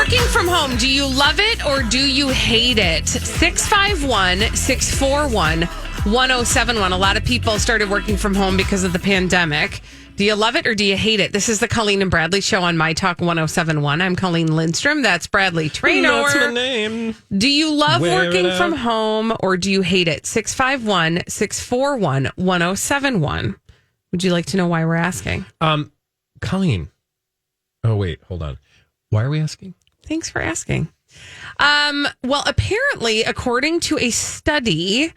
Working from home, do you love it or do you hate it? 651-641-1071. A lot of people started working from home because of the pandemic. Do you love it or do you hate it? This is the Colleen and Bradley Show on My Talk 1071. I'm Colleen Lindstrom. That's Bradley Traynor. That's my name. Do you love working from home or do you hate it? 651-641-1071. Would you like to know why we're asking? Colleen. Oh, wait, hold on. Why are we asking? Thanks for asking. Well, apparently, according to a study,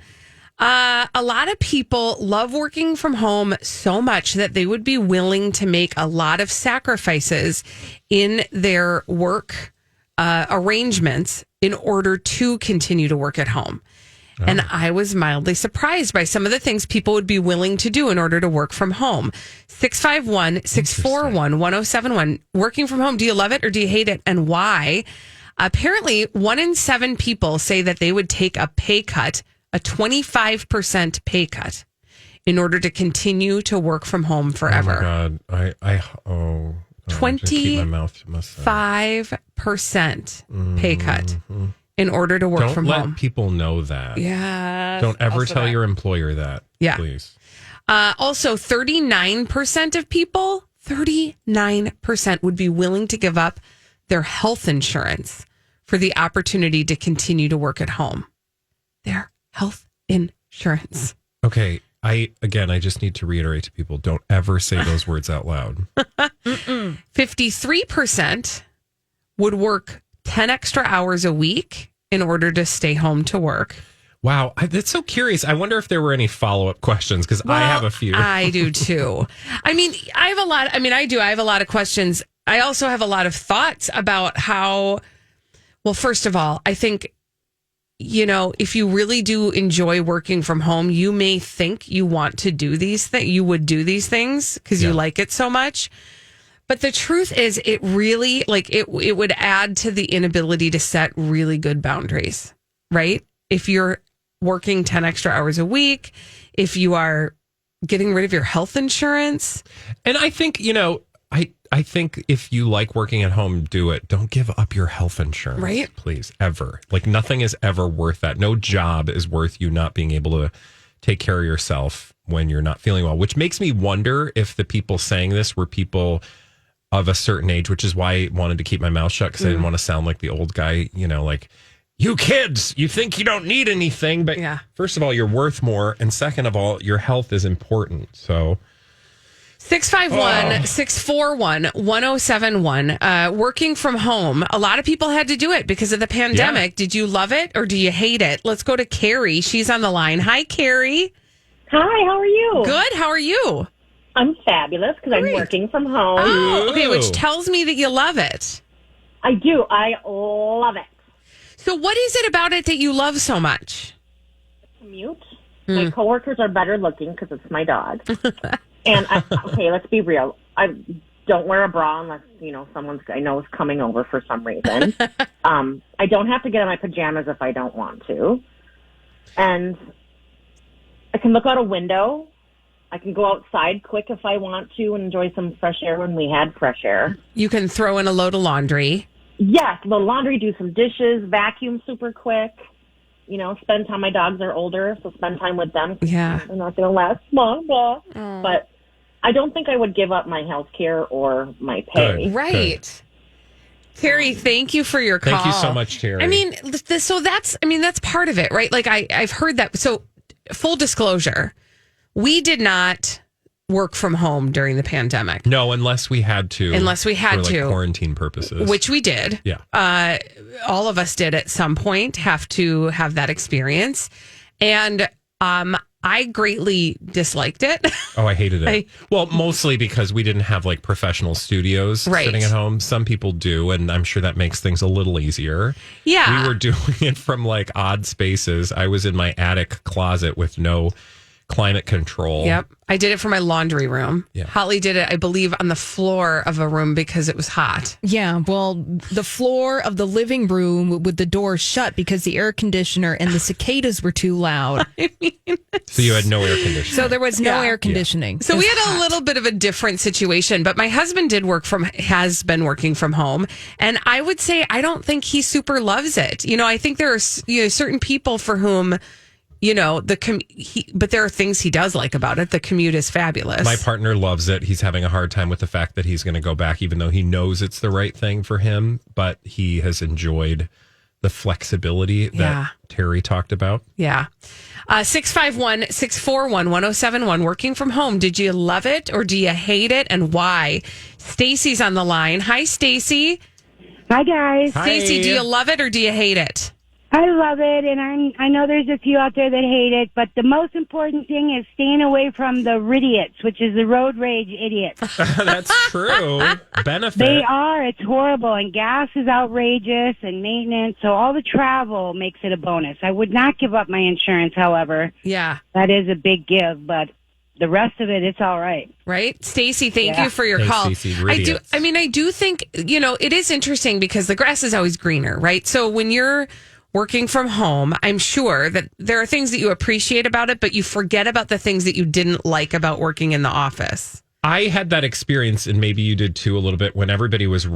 a lot of people love working from home so much that they would be willing to make a lot of sacrifices in their work arrangements in order to continue to work at home. Oh. And I was mildly surprised by some of the things people would be willing to do in order to work from home. 651-641-1071. Working from home, do you love it or do you hate it? And why? Apparently, 1 in 7 people say that they would take a pay cut, a 25% pay cut, in order to continue to work from home forever. Oh, my God. 25% pay cut. In order to work from home. Don't let people know that. Yeah. Don't ever tell your employer that. Yeah. Please. Also, 39% of people, 39% would be willing to give up their health insurance for the opportunity to continue to work at home. Their health insurance. Okay. I just need to reiterate to people, don't ever say those words out loud. 53% would work 10 extra hours a week in order to stay home to work. Wow. That's so curious. I wonder if there were any follow-up questions because I have a few. I do too. I have a lot of questions. I also have a lot of thoughts about how, well, first of all, I think, if you really do enjoy working from home, you may think you want to do these things. You would do these things because you like it so much. But the truth is, it really, it would add to the inability to set really good boundaries, right? If you're working 10 extra hours a week, if you are getting rid of your health insurance. And I think, I think if you like working at home, do it. Don't give up your health insurance. Right? Please, ever. Nothing is ever worth that. No job is worth you not being able to take care of yourself when you're not feeling well, which makes me wonder if the people saying this were people of a certain age, which is why I wanted to keep my mouth shut because I didn't want to sound like the old guy, you kids, you think you don't need anything, but first of all, you're worth more. And second of all, your health is important. So 651-641-1071. Working from home. A lot of people had to do it because of the pandemic. Yeah. Did you love it or do you hate it? Let's go to Carrie. She's on the line. Hi, Carrie. Hi, how are you? Good. How are you? I'm fabulous because I'm working from home. Oh, okay, which tells me that you love it. I do. I love it. So what is it about it that you love so much? The commute. My coworkers are better looking because it's my dog. And, let's be real. I don't wear a bra unless, someone I know is coming over for some reason. I don't have to get in my pajamas if I don't want to. And I can look out a window. I can go outside quick if I want to and enjoy some fresh air when we had fresh air. You can throw in a load of laundry. Yes, the laundry, do some dishes, vacuum super quick. Spend time. My dogs are older, so spend time with them. Yeah. They're not going to last long, but I don't think I would give up my health care or my pay. Good. Right. Good. Terry, thank you for your call. Thank you so much, Terry. That's part of it, right? I've heard that. So full disclosure, we did not work from home during the pandemic. No, unless we had to. For quarantine purposes. Which we did. Yeah. All of us did at some point have to have that experience. And I greatly disliked it. Oh, I hated it. Mostly because we didn't have professional studios sitting at home. Some people do, and I'm sure that makes things a little easier. Yeah. We were doing it from odd spaces. I was in my attic closet with no climate control. Yep. I did it for my laundry room. Yeah. Holly did it, I believe, on the floor of a room because it was hot. Yeah, well, the floor of the living room with the door shut because the air conditioner and the cicadas were too loud. So you had no air conditioning. So there was no air conditioning. So we had a little bit of a different situation, but my husband has been working from home. And I would say, I don't think he super loves it. I think there are certain people for whom, but there are things he does like about it. The commute is fabulous. My partner loves it. He's having a hard time with the fact that he's going to go back, even though he knows it's the right thing for him. But he has enjoyed the flexibility that Terry talked about. Yeah. 651-641-1071. Working from home. Did you love it or do you hate it, and why? Stacy's on the line. Hi, Stacy. Hi, guys. Stacy, do you love it or do you hate it? I love it, and I know there's a few out there that hate it, but the most important thing is staying away from the ridiots, which is the road rage idiots. That's true. Benefit. They are. It's horrible, and gas is outrageous, and maintenance, so all the travel makes it a bonus. I would not give up my insurance, however. Yeah. That is a big give, but the rest of it, it's all right. Right? Stacy, thank you for your call. Stacey, I do think, it is interesting because the grass is always greener, right? So when you're working from home, I'm sure that there are things that you appreciate about it, but you forget about the things that you didn't like about working in the office. I had that experience, and maybe you did too a little bit, when everybody was,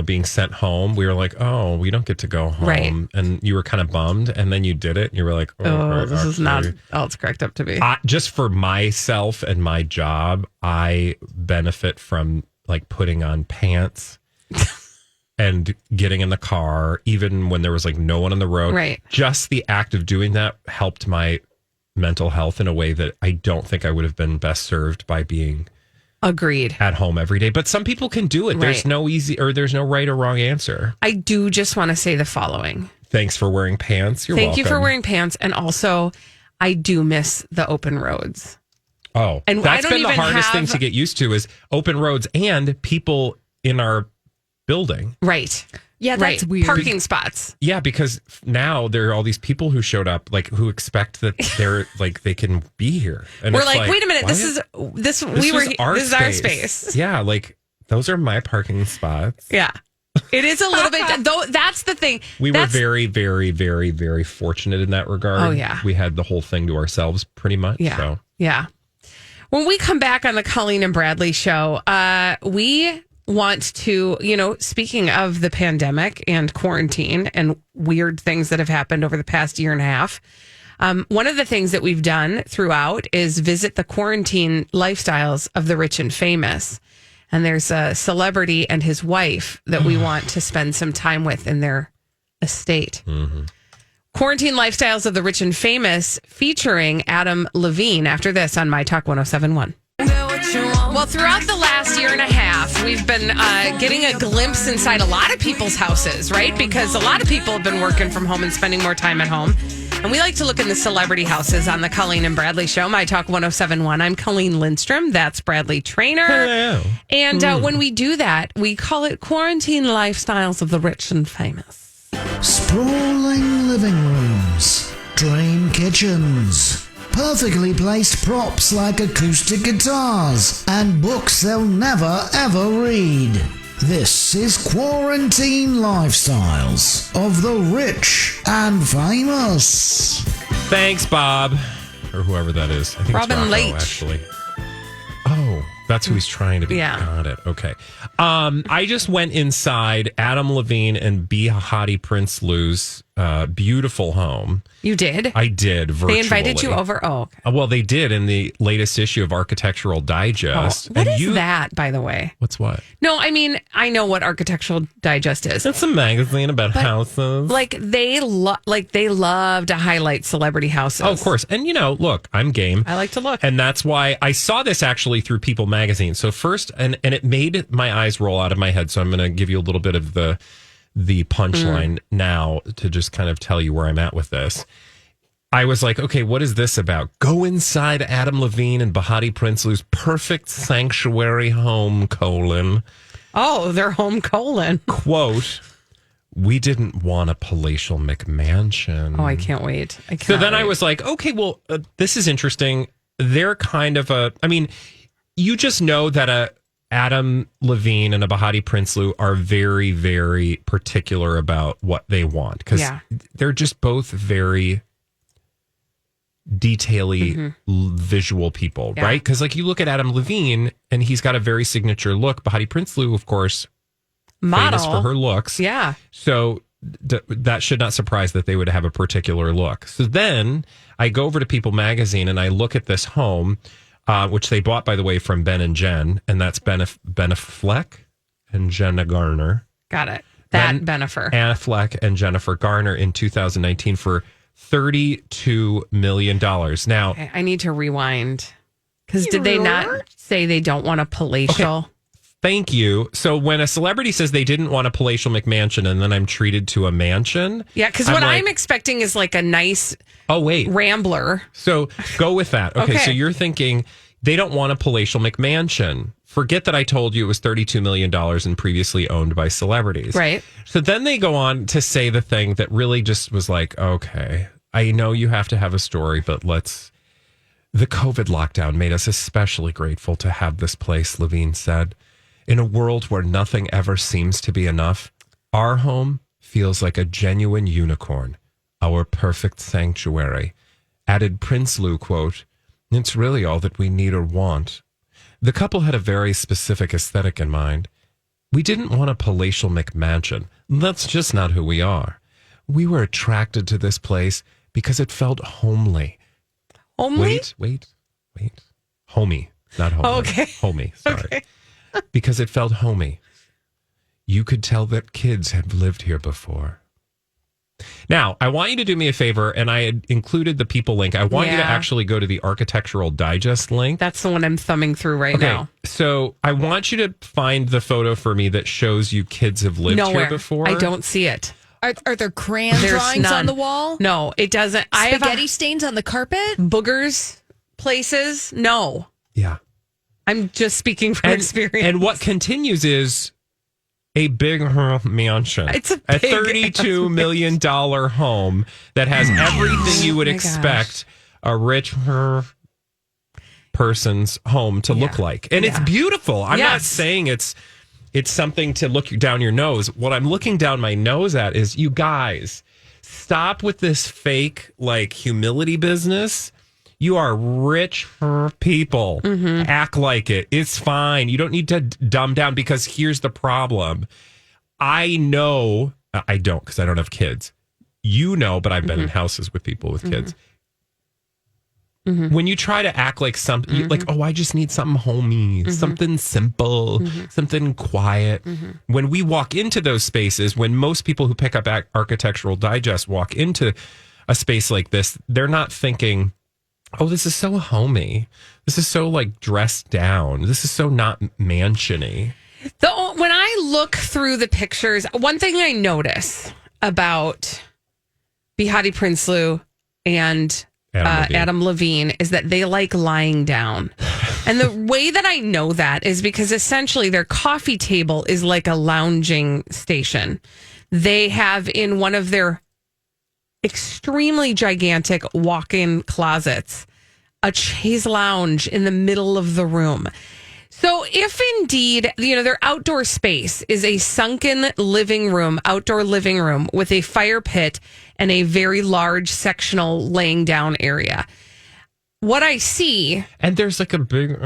being sent home. We were like, oh, we don't get to go home. Right. And you were kind of bummed, and then you did it, and you were like, this is not all it's cracked up to be. Just for myself and my job, I benefit from like putting on pants and getting in the car, even when there was like no one on the road. Right. Just the act of doing that helped my mental health in a way that I don't think I would have been best served by being agreed at home every day. But some people can do it. There's no there's no right or wrong answer. I do just want to say the following. Thanks for wearing pants. You're welcome. Thank you for wearing pants. And also, I do miss the open roads. Oh, and that's been the hardest thing to get used to, is open roads and people in our building. Right. Yeah, that's weird. Parking spots. Yeah, because now there are all these people who showed up, like, who expect that they're like they can be here. And we're like, wait a minute, this is our space. Yeah, like those are my parking spots. Yeah. It is a little bit, though. That's the thing. We were very, very, very, very fortunate in that regard. Oh, yeah. We had the whole thing to ourselves pretty much. Yeah. So. Yeah. When we come back on the Colleen and Bradley show, we want to, speaking of the pandemic and quarantine and weird things that have happened over the past year and a half, one of the things that we've done throughout is visit the quarantine lifestyles of the rich and famous. And there's a celebrity and his wife that we want to spend some time with in their estate. Mm-hmm. Quarantine Lifestyles of the Rich and Famous, featuring Adam Levine, after this on My Talk 107.1. Well, throughout the last year and a half, we've been getting a glimpse inside a lot of people's houses, right? Because a lot of people have been working from home and spending more time at home. And we like to look in the celebrity houses on the Colleen and Bradley show, My Talk 107.1. I'm Colleen Lindstrom. That's Bradley Traynor. Hello. And when we do that, we call it Quarantine Lifestyles of the Rich and Famous. Sprawling living rooms, dream kitchens, perfectly placed props like acoustic guitars, and books they'll never ever read. This is Quarantine Lifestyles of the Rich and Famous. Thanks, Bob. Or whoever that is. I think Robin it's Rocco, Leach. actually. Oh, that's who he's trying to be. Yeah. Got it. Okay. I just went inside Adam Levine and Behati Prince Lou's beautiful home. You did? I did, virtually. They invited you over? Oh, okay. Well, they did in the latest issue of Architectural Digest. What is that, by the way? What's what? No, I mean, I know what Architectural Digest is. It's a magazine about houses. Like they love to highlight celebrity houses. Oh, of course. And, look, I'm game. I like to look. And that's why I saw this actually through People magazine. So first, and it made my eyes roll out of my head. So I'm going to give you a little bit of the punchline now to just kind of tell you where I'm at with this. I was like, okay, what is this about? Go inside Adam Levine and Behati Prince Lou's perfect sanctuary home, : Oh, their home : quote, we didn't want a palatial McMansion. Oh, I can't wait. So then I was like, okay, well, this is interesting. they're kind of you just know that Adam Levine and a Bahati Prinsloo are very, very particular about what they want because they're just both very detail-y visual people, right? Because like you look at Adam Levine and he's got a very signature look. Bahati Prinsloo, of course, famous for her looks. Yeah. So that should not surprise that they would have a particular look. So then I go over to People Magazine and I look at this home, which they bought, by the way, from Ben and Jen, and that's Ben Affleck and Jenna Garner. Got it. Ben Affleck. Affleck and Jennifer Garner in 2019 for $32 million. Now, okay, I need to rewind because did they not say they don't want a palatial? Okay. Thank you. So when a celebrity says they didn't want a palatial McMansion and then I'm treated to a mansion. Yeah, because what I'm expecting is like a nice Rambler. So go with that. Okay, Okay. so you're thinking they don't want a palatial McMansion. Forget that I told you it was $32 million and previously owned by celebrities. Right. So then they go on to say the thing that really just was like, okay, I know you have to have a story, but the COVID lockdown made us especially grateful to have this place, Levine said. In a world where nothing ever seems to be enough, our home feels like a genuine unicorn, our perfect sanctuary. Added Prinsloo, quote, "It's really all that we need or want." The couple had a very specific aesthetic in mind. We didn't want a palatial McMansion. That's just not who we are. We were attracted to this place because it felt homely. Homely? Wait. Homey, not homely. Oh, okay. Homey, sorry. Okay. Because it felt homey. You could tell that kids had lived here before. Now, I want you to do me a favor, and I had included the People link. I want you to actually go to the Architectural Digest link. That's the one I'm thumbing through right now. So I want you to find the photo for me that shows you kids have lived here before. I don't see it. Are there crayon There's drawings none. on the wall? No, it doesn't. I have Spaghetti stains on the carpet? boogers places. No. Yeah. I'm just speaking from experience. And what continues is a big mansion. It's a big $32 million home that has everything you would expect a rich person's home to look like. And it's beautiful. I'm not saying it's something to look down your nose. What I'm looking down my nose at is, you guys, stop with this fake like humility business. You are rich people. Act like it. It's fine. You don't need to dumb down, because here's the problem. I know, I don't, because I don't have kids. You know, but I've been in houses with people with kids. When you try to act like something, like, oh, I just need something homey, something simple, something quiet. When we walk into those spaces, when most people who pick up Architectural Digest walk into a space like this, they're not thinking, oh, this is so homey. This is so like dressed down. This is so not mansion-y. When I look through the pictures, one thing I notice about Bahati Prinsloo and Adam Levine is that they like lying down. And the way that I know that is because essentially their coffee table is like a lounging station. They have in one of their extremely gigantic walk-in closets a chaise lounge in the middle of the room. So if indeed, their outdoor space is a sunken outdoor living room with a fire pit and a very large sectional laying down area. What I see... And there's like a big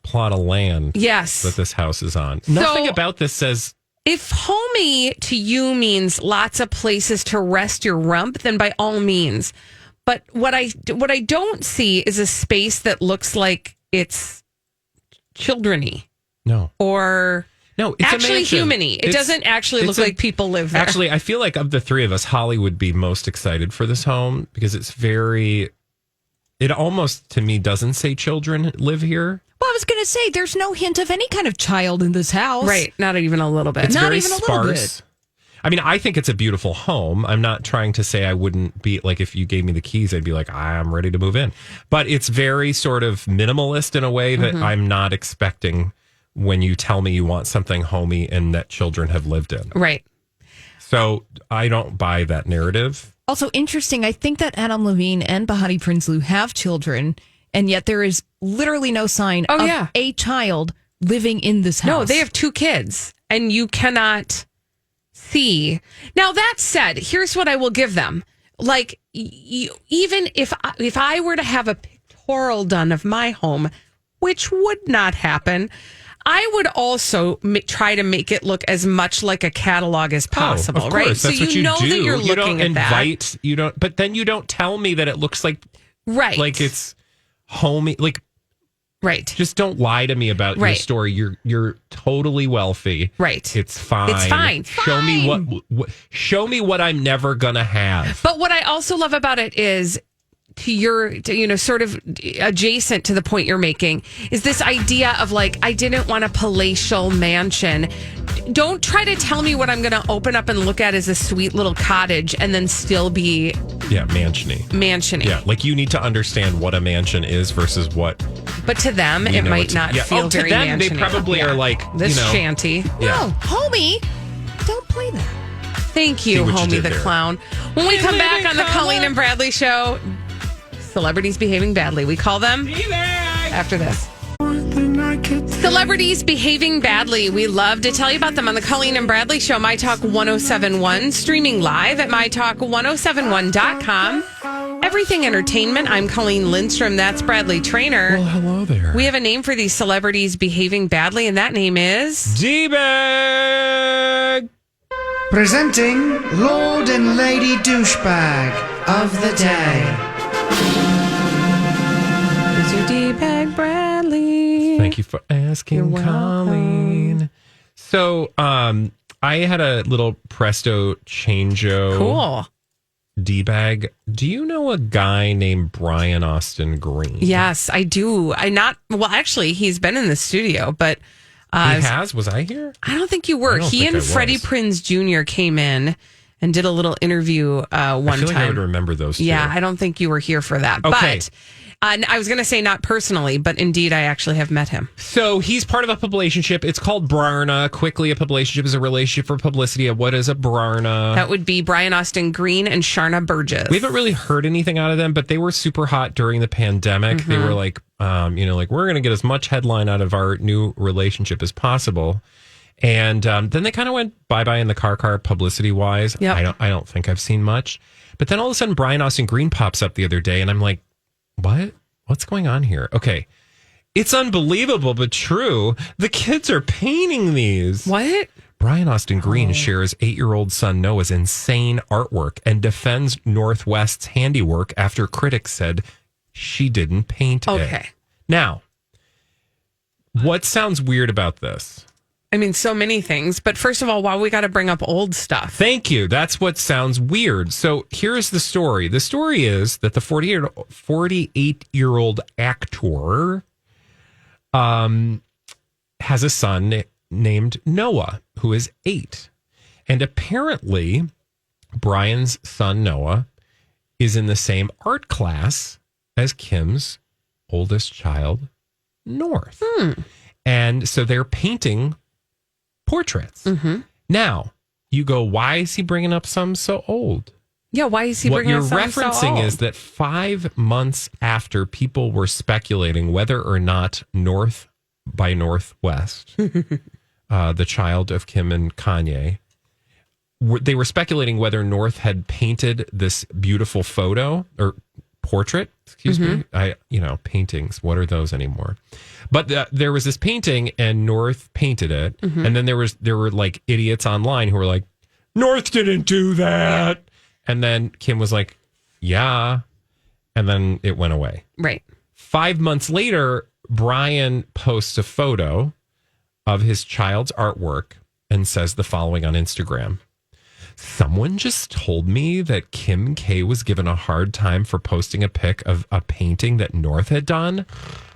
plot of land that this house is on. Nothing about this says... If homey to you means lots of places to rest your rump, then by all means. But what I don't see is a space that looks like it's children-y. No. Or it's actually human-y. It It's- doesn't actually look like people live there. Actually, I feel like of the three of us, Holly would be most excited for this home because it almost to me doesn't say children live here. Well, I was going to say, there's no hint of any kind of child in this house. Right. Not even a little bit. It's Not very even a little sparse. bit. I mean, I think it's a beautiful home. I'm not trying to say I wouldn't be like, if you gave me the keys, I'd be like, I'm ready to move in. But it's very sort of minimalist in a way that I'm not expecting when you tell me you want something homey and that children have lived in. Right. So I don't buy that narrative. Also interesting, I think that Adam Levine and Bahati Prinsloo have children, and yet there is literally no sign of a child living in this house. No, they have 2 kids, and you cannot see. Now, that said, here's what I will give them. Like, even if I were to have a pictorial done of my home, which would not happen, I would also try to make it look as much like a catalog as possible, of right? course. That's so what you know do. that you're you looking don't at invite, that. You don't, but then you don't tell me that it looks like Right. it's homey. Like, right. Just don't lie to me about your story. You're totally wealthy. Right. It's fine. It's fine. Show me show me what I'm never gonna have. But what I also love about it is sort of adjacent to the point you're making is this idea of like, I didn't want a palatial mansion. Don't try to tell me what I'm going to open up and look at as a sweet little cottage and then still be mansiony. Yeah, like you need to understand what a mansion is versus what. But to them, it might not feel very mansiony. They probably are like this shanty. Yeah. No, homie, don't play that. Thank you, homie the clown. When we come back on the Colleen and Bradley Show, celebrities behaving badly. We call them after this. Celebrities behaving badly. We love to tell you about them on the Colleen and Bradley Show, My Talk 1071, streaming live at mytalk1071.com. Everything Entertainment. I'm Colleen Lindstrom. That's Bradley Trainer. Well, hello there. We have a name for these celebrities behaving badly, and that name is D-Bag. Presenting Lord and Lady Douchebag of the Day. Here's your D-Bag, Bradley. Thank you for asking, Colleen. So, I had a little Presto Changeo. Cool. D-Bag. Do you know a guy named Brian Austin Green? Yes, I do. Actually, he's been in the studio, but he has? Was I here? I don't think you were. He and Freddie Prinze Jr. came in and did a little interview one time. I feel like I would remember those two. Yeah, I don't think you were here for that. Okay. But I was going to say not personally, but indeed I actually have met him. So he's part of a publicationship. It's called Brarna. Quickly, a publicationship is a relationship for publicity. What is a Brarna? That would be Brian Austin Green and Sharna Burgess. We haven't really heard anything out of them, but they were super hot during the pandemic. Mm-hmm. They were like, like, we're going to get as much headline out of our new relationship as possible. And then they kind of went bye-bye in the car publicity wise. Yep. I don't think I've seen much. But then all of a sudden, Brian Austin Green pops up the other day, and I'm like, what? What's going on here? Okay. It's unbelievable, but true. The kids are painting these. What? Brian Austin Green shares 8-year-old son Noah's insane artwork and defends Northwest's handiwork after critics said she didn't paint it. Okay. Now, what sounds weird about this? I mean, so many things. But first of all, why we got to bring up old stuff? Thank you. That's what sounds weird. So here's the story. The story is that the 48-year-old actor has a son named Noah, who is 8. And apparently, Brian's son, Noah, is in the same art class as Kim's oldest child, North. And so they're painting portraits. Mm-hmm. Now, you go, why is he bringing up some so old? Yeah, why is he bringing up some so old? What you're referencing is that 5 months after people were speculating whether or not North by Northwest, the child of Kim and Kanye, they were speculating whether North had painted this beautiful photo or portrait, excuse me. Paintings, what are those anymore? But there was this painting and North painted it. And then there were like idiots online who were like, North didn't do that. Yeah. And then Kim was like, yeah. And then it went away. Right. 5 months later, Brian posts a photo of his child's artwork and says the following on Instagram. Someone just told me that Kim K was given a hard time for posting a pic of a painting that North had done.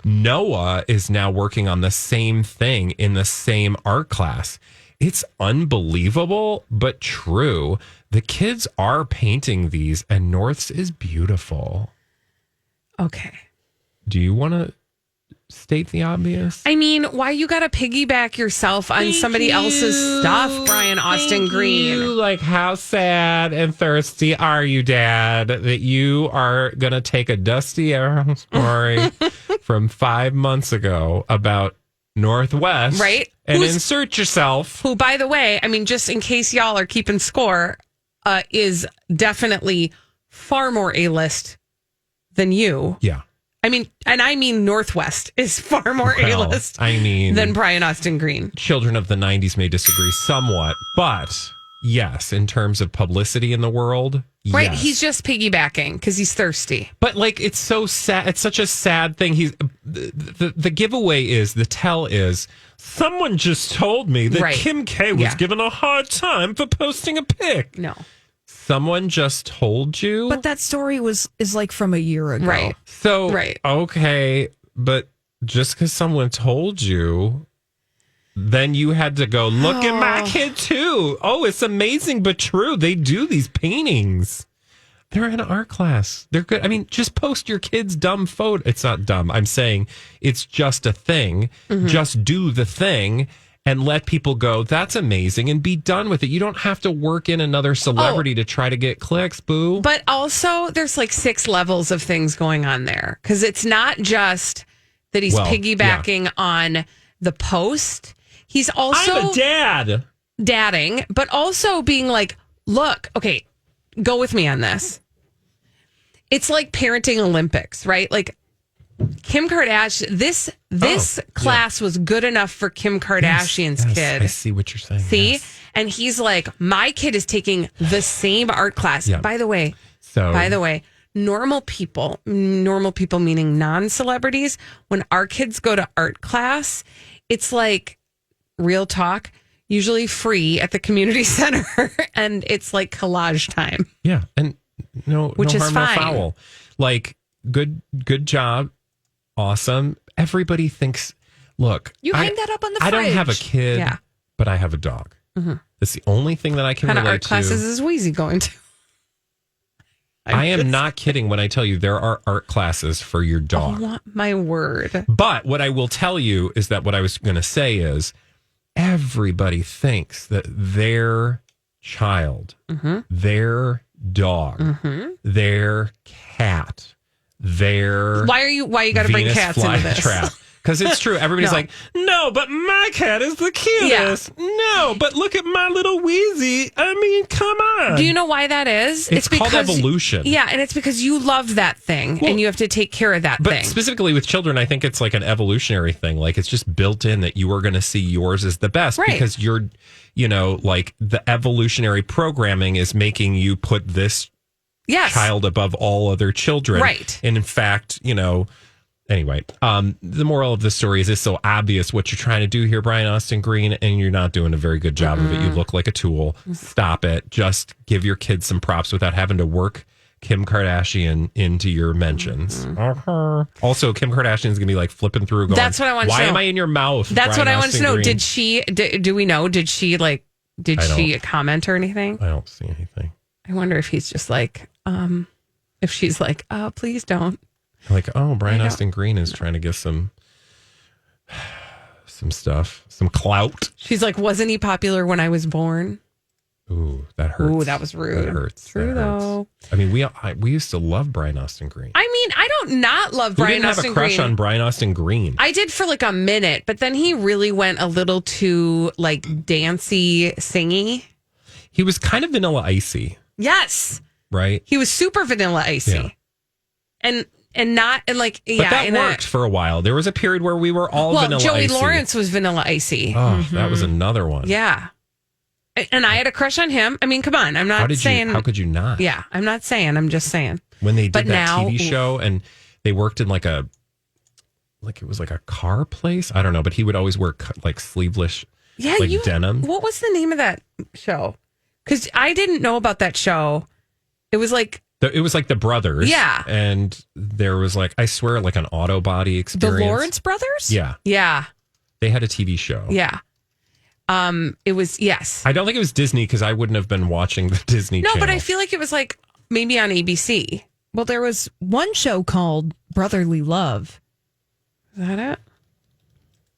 Noah is now working on the same thing in the same art class. It's unbelievable, but true. The kids are painting these, and North's is beautiful. Okay. Do you want to state the obvious? I mean, why you got to piggyback yourself on somebody else's stuff, Brian Austin Green? Like, how sad and thirsty are you, Dad, that you are going to take a dusty arrow story from 5 months ago about Northwest, right? And insert yourself. Who, by the way, I mean, just in case y'all are keeping score, is definitely far more A-list than you. Yeah. I mean Northwest is far more A-list than Brian Austin Green. Children of the 90s may disagree somewhat, but yes, in terms of publicity in the world, right? Yes. He's just piggybacking because he's thirsty. But like, it's so sad. It's such a sad thing. The giveaway is, the tell is, someone just told me that Kim K was given a hard time for posting a pic. No. Someone just told you? But that story is like from a year ago. Right. So, okay, but just because someone told you, then you had to go, look at my kid too. Oh, it's amazing, but true. They do these paintings. They're in art class. They're good. I mean, just post your kid's dumb photo. It's not dumb. I'm saying it's just a thing. Mm-hmm. Just do the thing and let people go, that's amazing, and be done with it. You don't have to work in another celebrity to try to get clicks, boo. But also, there's like 6 levels of things going on there. Because it's not just that he's piggybacking on the post. He's also... I'm a dad. Dadding, but also being like, look, okay, go with me on this. It's like parenting Olympics, right? Like, Kim Kardashian, this class was good enough for Kim Kardashian's kid. I see what you're saying. See? Yes. And he's like, my kid is taking the same art class. Yeah. By the way, normal people meaning non-celebrities, when our kids go to art class, it's like, real talk, usually free at the community center, and it's like collage time. Yeah, and which is harm, fine. No foul. Like, good job. Awesome. Everybody thinks, look, you hang that up on the fridge. I don't have a kid, but I have a dog. Mm-hmm. That's the only thing that I can relate to. What kind of art classes is Wheezy going to? I am not kidding when I tell you there are art classes for your dog. Oh, my word. But what I will tell you is that what I was going to say is, everybody thinks that their child, their dog, their cat, their why you got to bring cats into this? Trap. Because it's true. Everybody's like, no, but my cat is the cutest. Yeah. No, but look at my little Wheezy. I mean, come on. Do you know why that is? It's called evolution. Yeah, and it's because you love that thing and you have to take care of that thing. But specifically with children, I think it's like an evolutionary thing. Like, it's just built in that you are going to see yours as the best because you're, like, the evolutionary programming is making you put this child above all other children. Right. And in fact, anyway, the moral of the story is it's so obvious what you're trying to do here, Brian Austin Green, and you're not doing a very good job of it. You look like a tool. Stop it. Just give your kids some props without having to work Kim Kardashian into your mentions. Also, Kim Kardashian's going to be like flipping through going, that's what I want to know. Why am I in your mouth? That's Brian what I want to know. Green? Did she, do we know, did she comment or anything? I don't see anything. I wonder if he's just like, if she's like, oh, please don't. Like, oh, Brian Austin Green is trying to get some stuff, some clout. She's like, wasn't he popular when I was born? Ooh, that hurts. Ooh, that was rude. That hurts. True, though. I mean, we used to love Brian Austin Green. I mean, I don't not love Brian Austin Green. Who didn't have a crush on Brian Austin Green? I did for like a minute, but then he really went a little too like dancey, singy. He was kind of Vanilla Icy. Yes. Right? He was super Vanilla Icy. Yeah. But that worked for a while. There was a period where we were all Vanilla Joey Icy. Lawrence was Vanilla Icy. Oh, that was another one. Yeah. And I had a crush on him. I mean, come on. I'm not saying... How could you not? Yeah, I'm not saying. I'm just saying. When they did TV show and they worked in it was like a car place? I don't know, but he would always wear like sleeveless denim. What was the name of that show? Because I didn't know about that show. It was like... It was like the brothers. Yeah. And there was like, I swear, like an auto body experience. The Lawrence brothers? Yeah. Yeah. They had a TV show. Yeah. It was, yes. I don't think it was Disney because I wouldn't have been watching the Disney channel. No, but I feel like it was like maybe on ABC. Well, there was one show called Brotherly Love. Is that it?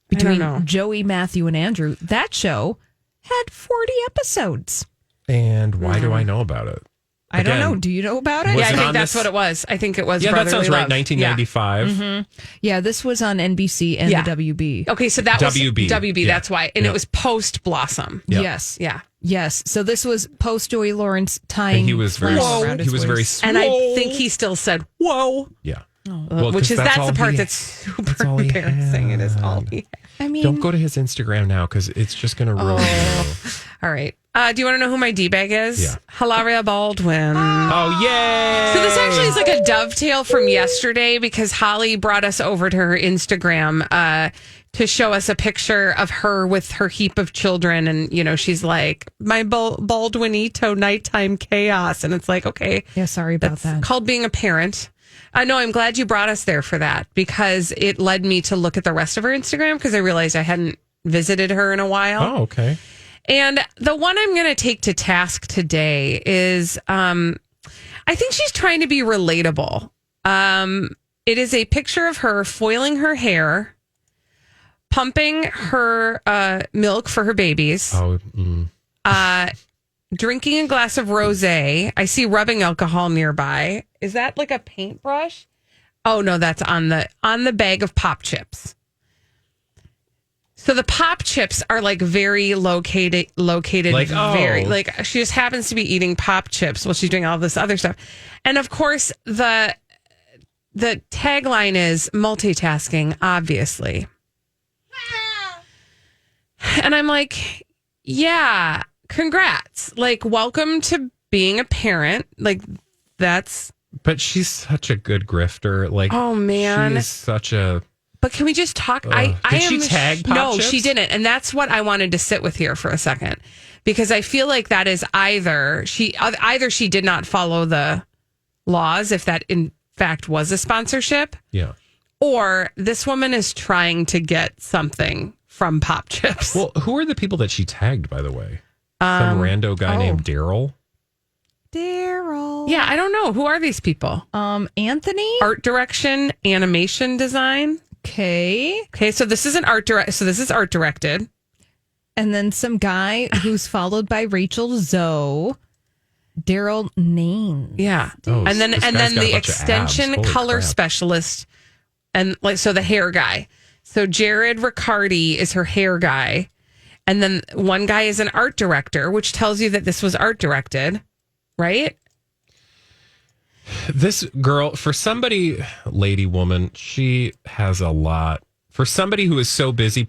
Between know. Joey, Matthew, and Andrew, that show had 40 episodes. And why do I know about it? I don't Again, know. Do you know about it? was Yeah, I it think on that's this- what it was. I think it was Yeah, that Brotherly sounds right. Love. 1995. Yeah, this was on NBC and Yeah. the WB. Okay, so that was WB. WB. Yeah. That's why. And Yeah. it was post Blossom. Yeah. Yes. Yeah. Yes. So this was post Joey Lawrence tying. And he was very, flowers around he his was very, waist. And I think he still said, whoa. yeah. Well, Which 'cause is that's all the part he- that's that's super all he embarrassing. It is all had. he I mean, Don't go to his Instagram now because it's just going to ruin you. All right. Do you want to know who my D-bag is? Yeah. Hilaria Baldwin. Oh, yay! So this actually is like a dovetail from yesterday because Holly brought us over to her Instagram to show us a picture of her with her heap of children. And, you know, she's like, my Baldwinito nighttime chaos. And it's like, okay. yeah, sorry about That's that. called being a parent. No, I'm glad you brought us there for that because it led me to look at the rest of her Instagram because I realized I hadn't visited her in a while. Oh, okay. And the one I'm going to take to task today is I think she's trying to be relatable. It is a picture of her foiling her hair, pumping her milk for her babies, Oh, drinking a glass of rosé. I see rubbing alcohol nearby. Is that like a paintbrush? Oh no, that's on the bag of pop chips. So the pop chips are like very located Like, very oh. like she just happens to be eating pop chips while she's doing all this other stuff. And of course the tagline is multitasking, obviously. And I'm like, yeah, congrats. Like, welcome to being a parent. Like, that's. but she's such a good grifter. Like, Oh, man. she is such a. But can we just talk? I Did she am. tag Pop No, Chips? she didn't. And that's what I wanted to sit with here for a second. Because I feel like that is either she did not follow the laws, if that in fact was a sponsorship, Yeah. or this woman is trying to get something from Pop Chips. Well, who are the people that she tagged, by the way? Some rando guy named Daryl. Daryl. Yeah, I don't know. Who are these people? Anthony. Art direction, animation design. Okay. Okay, so this is an art direct. So this is art directed. And then some guy who's followed by Rachel Zoe. Daryl Nain. Yeah, Oh, and then this and guy's then got a the bunch of abs. extension Holy color crap. specialist, and like so the hair guy. So Jared Riccardi is her hair guy, and then one guy is an art director, which tells you that this was art directed, right? This girl, for somebody, lady woman, she has a lot. For somebody who is so busy,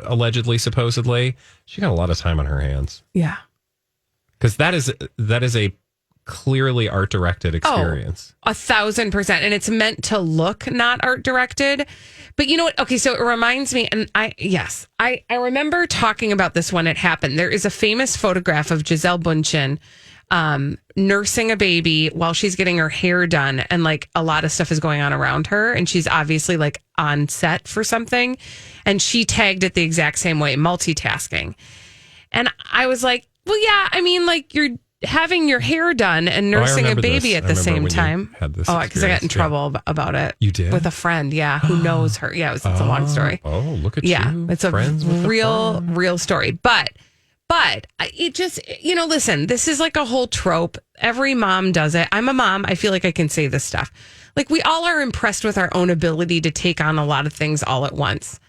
allegedly, supposedly, she got a lot of time on her hands. Yeah. Because that is a clearly art directed experience. 1,000%. And it's meant to look not art directed. But you know what? Okay, so it reminds me, and I remember talking about this when it happened. There is a famous photograph of Giselle Bundchen nursing a baby while she's getting her hair done, and like a lot of stuff is going on around her, and she's obviously like on set for something, and she tagged it the exact same way, multitasking. And I was like, well, yeah, I mean, like you're having your hair done and nursing a remember baby this. at I the remember same when you time. had this because I got in experience, trouble about it. You did? With a friend, yeah, who knows her. Yeah, it's a long story. Oh, look at Yeah, you. it's a Friends with the fun. real story. But it just, listen, this is like a whole trope. Every mom does it. I'm a mom. I feel like I can say this stuff. Like we all are impressed with our own ability to take on a lot of things all at once.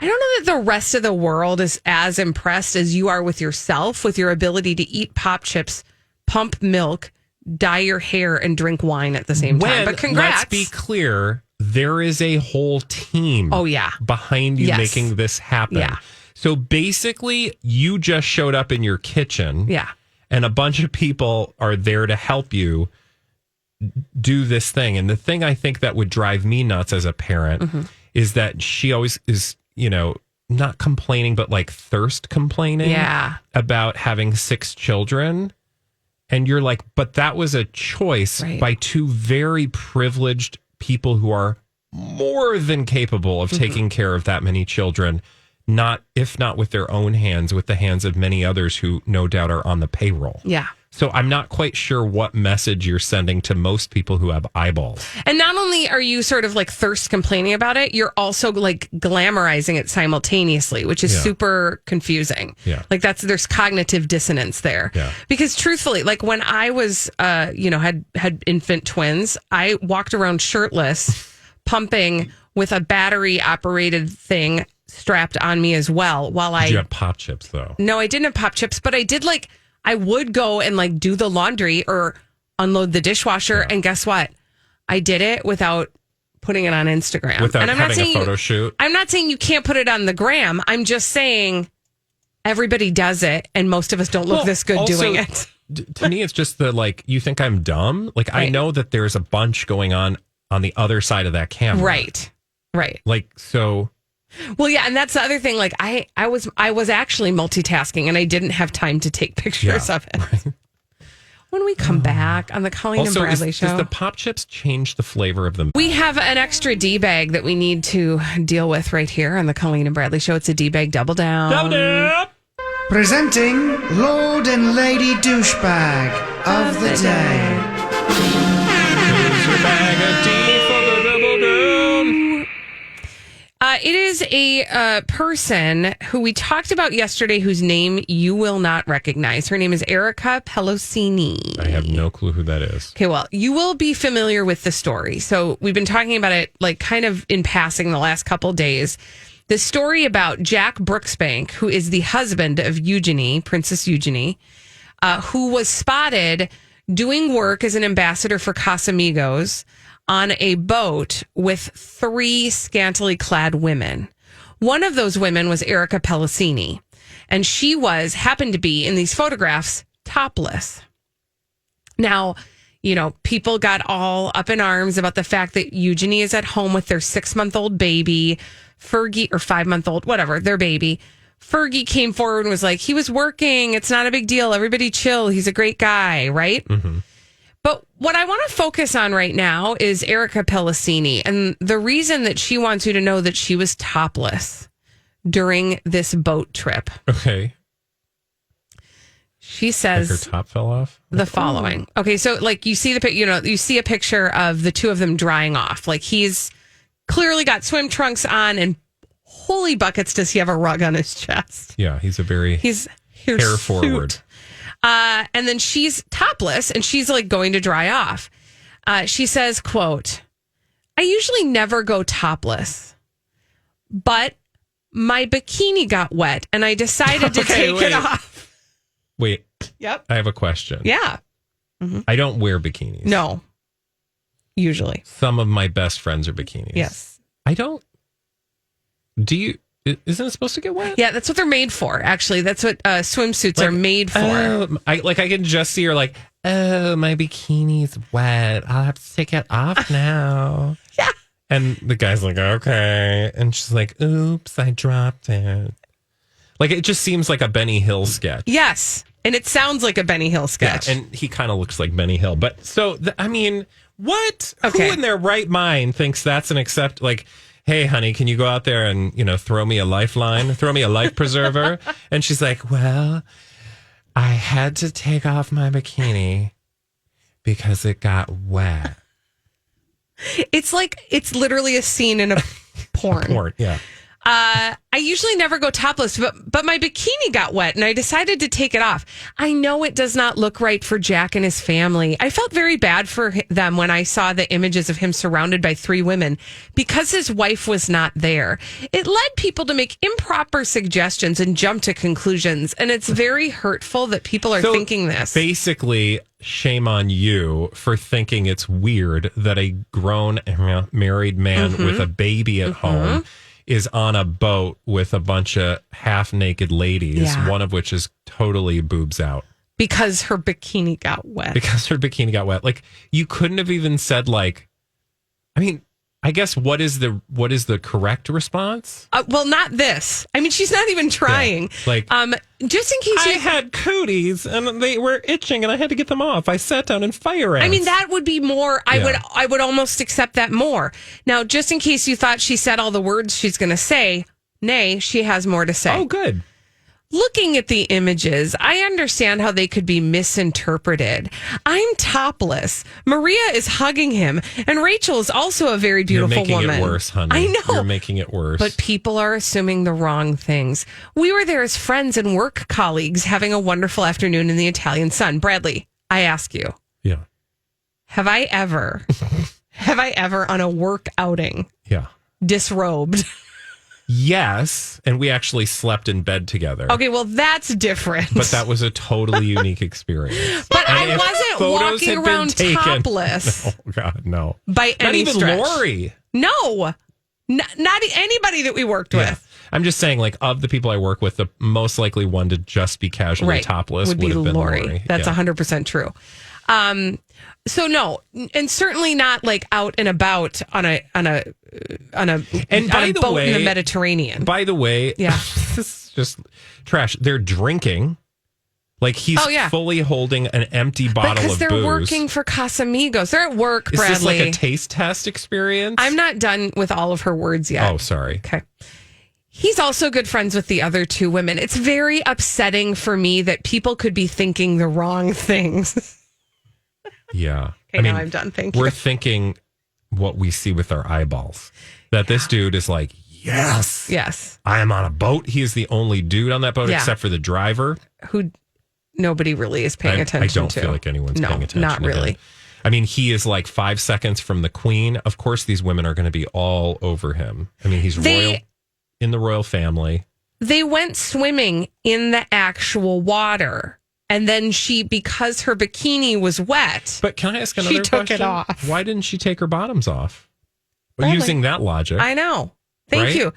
I don't know that the rest of the world is as impressed as you are with yourself, with your ability to eat pop chips, pump milk, dye your hair, and drink wine at the same time. But congrats. Let's be clear, there is a whole team behind you Yes. making this happen. Yeah. So basically, you just showed up in your kitchen. Yeah. And a bunch of people are there to help you do this thing. And the thing I think that would drive me nuts as a parent is that she always is, not complaining, but like thirst complaining about having 6 children. And you're like, but that was a choice by 2 very privileged people who are more than capable of taking care of that many children. If not with their own hands, with the hands of many others who no doubt are on the payroll. Yeah. So I'm not quite sure what message you're sending to most people who have eyeballs. And not only are you sort of like thirst complaining about it, you're also like glamorizing it simultaneously, which is super confusing. Yeah. Like there's cognitive dissonance there. Yeah. Because truthfully, like when I was, had infant twins, I walked around shirtless, pumping with a battery operated thing strapped on me as well. Did you have pop chips though? No, I didn't have pop chips, but I did I would go and like do the laundry or unload the dishwasher. And guess what? I did it without putting it on Instagram. Without and I'm having not saying a photo shoot? I'm not saying you can't put it on the gram. I'm just saying everybody does it and most of us don't look this good doing it. To me, it's just you think I'm dumb? Like, right. I know that there's a bunch going on the other side of that camera. Right. Like, so... Well, yeah, and that's the other thing. Like, I was actually multitasking, and I didn't have time to take pictures of it. Right. When we come back on the Colleen and Bradley show, does the pop chips change the flavor of them? We have an extra D bag that we need to deal with right here on the Colleen and Bradley show. It's a D bag double down. Double down. Presenting Lord and Lady Douchebag of the Day. Here's your bag of D for the double down. It is a person who we talked about yesterday whose name you will not recognize. Her name is Erica Pelosini. I have no clue who that is. Okay, well, you will be familiar with the story. So we've been talking about it like kind of in passing the last couple days. The story about Jack Brooksbank, who is the husband of Eugenie, Princess Eugenie, who was spotted doing work as an ambassador for Casamigos on a boat with 3 scantily clad women. One of those women was Erica Pelosini, and she happened to be in these photographs topless. Now, people got all up in arms about the fact that Eugenie is at home with their 6-month-old baby, Fergie, or 5-month-old, whatever, their baby. Fergie came forward and was like, he was working. It's not a big deal. Everybody chill. He's a great guy, right? Mm-hmm. But what I want to focus on right now is Erica Pelosini, and the reason that she wants you to know that she was topless during this boat trip. Okay. She says her top fell off. The following. Okay, so you see you see a picture of the two of them drying off. Like he's clearly got swim trunks on, and holy buckets, does he have a rug on his chest? Yeah, he's hair forward. And then she's topless and she's like going to dry off. She says, quote, I usually never go topless, but my bikini got wet and I decided to take it off. Wait. Yep. I have a question. Yeah. Mm-hmm. I don't wear bikinis. No. Usually. Some of my best friends are bikinis. Yes. I don't. Do you? Isn't it supposed to get wet? Yeah, that's what they're made for. Actually, that's what swimsuits are made for. I can just see her like, oh, my bikini's wet. I'll have to take it off now. Yeah. And the guy's like, okay. And she's like, oops, I dropped it. Like, it just seems like a Benny Hill sketch. Yes. And it sounds like a Benny Hill sketch. Yeah, and he kind of looks like Benny Hill. But so, what? Okay. Who in their right mind thinks that's like, hey, honey, can you go out there and, throw me a lifeline, throw me a life preserver? And she's like, well, I had to take off my bikini because it got wet. It's literally a scene in a porn. Yeah. I usually never go topless, but my bikini got wet and I decided to take it off. I know it does not look right for Jack and his family. I felt very bad for them when I saw the images of him surrounded by 3 women because his wife was not there. It led people to make improper suggestions and jump to conclusions. And it's very hurtful that people are thinking this. Basically, shame on you for thinking it's weird that a grown married man with a baby at home is on a boat with a bunch of half-naked ladies, one of which is totally boobs out. Because her bikini got wet. Like, you couldn't have even said, I guess what is the correct response? Well, not this. I mean, she's not even trying. Yeah. Just in case I had cooties and they were itching and I had to get them off. I sat down in fire ants. I mean, that would be more. I would almost accept that more. Now, just in case you thought she said all the words she's going to say, nay, she has more to say. Oh, good. looking at the images, I understand how they could be misinterpreted. I'm topless. Maria is hugging him, and Rachel is also a very beautiful woman. You're making it worse, honey. I know. You're making it worse. But people are assuming the wrong things. We were there as friends and work colleagues having a wonderful afternoon in the Italian sun. Bradley, I ask you, yeah. have I ever on a work outing disrobed? Yes, and we actually slept in bed together. Okay, well, that's different. But that was a totally unique experience. But I wasn't walking around topless. Oh, God, no. By any stretch. stretch. Not even Lori. No. Not anybody that we worked with. I'm just saying, like, of the people I work with, the most likely one to just be casually topless would have been Lori. That's 100% true. So no, and certainly not like out and about on a boat in the Mediterranean. By the way, this is just trash. They're drinking. Like he's fully holding an empty bottle of booze. Because they're working for Casamigos. They're at work, Bradley. Is this like a taste test experience? I'm not done with all of her words yet. Oh, sorry. Okay. He's also good friends with the other two women. It's very upsetting for me that people could be thinking the wrong things. Yeah. Okay, now I'm done. Thank you. We're thinking what we see with our eyeballs. That this dude is like, yes. I am on a boat. He is the only dude on that boat except for the driver. Who nobody really is paying attention to. I don't feel like anyone's paying attention not really. to him. I mean, he is like 5 seconds from the queen. Of course, these women are going to be all over him. I mean, he's royal in the royal family. They went swimming in the actual water. And then because her bikini was wet. But can I ask another question? She took it off. Why didn't she take her bottoms off? Using that logic. I know. Thank you.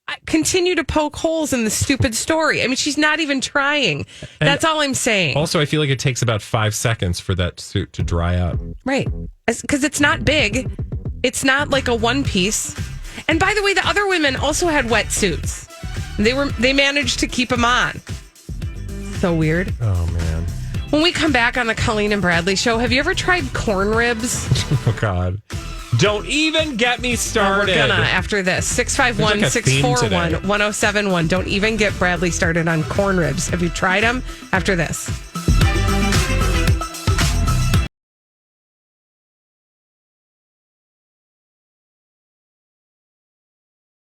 I continue to poke holes in the stupid story. I mean, she's not even trying. That's all I'm saying. Also, I feel like it takes about 5 seconds for that suit to dry up. Right. Because it's not big. It's not like a one piece. And by the way, the other women also had wetsuits. They managed to keep them on. So weird. Oh, man. When we come back on the Colleen and Bradley show, have you ever tried corn ribs? Oh, God. Don't even get me started. We're gonna after this. 651-641-1071. Don't even get Bradley started on corn ribs. Have you tried them? After this.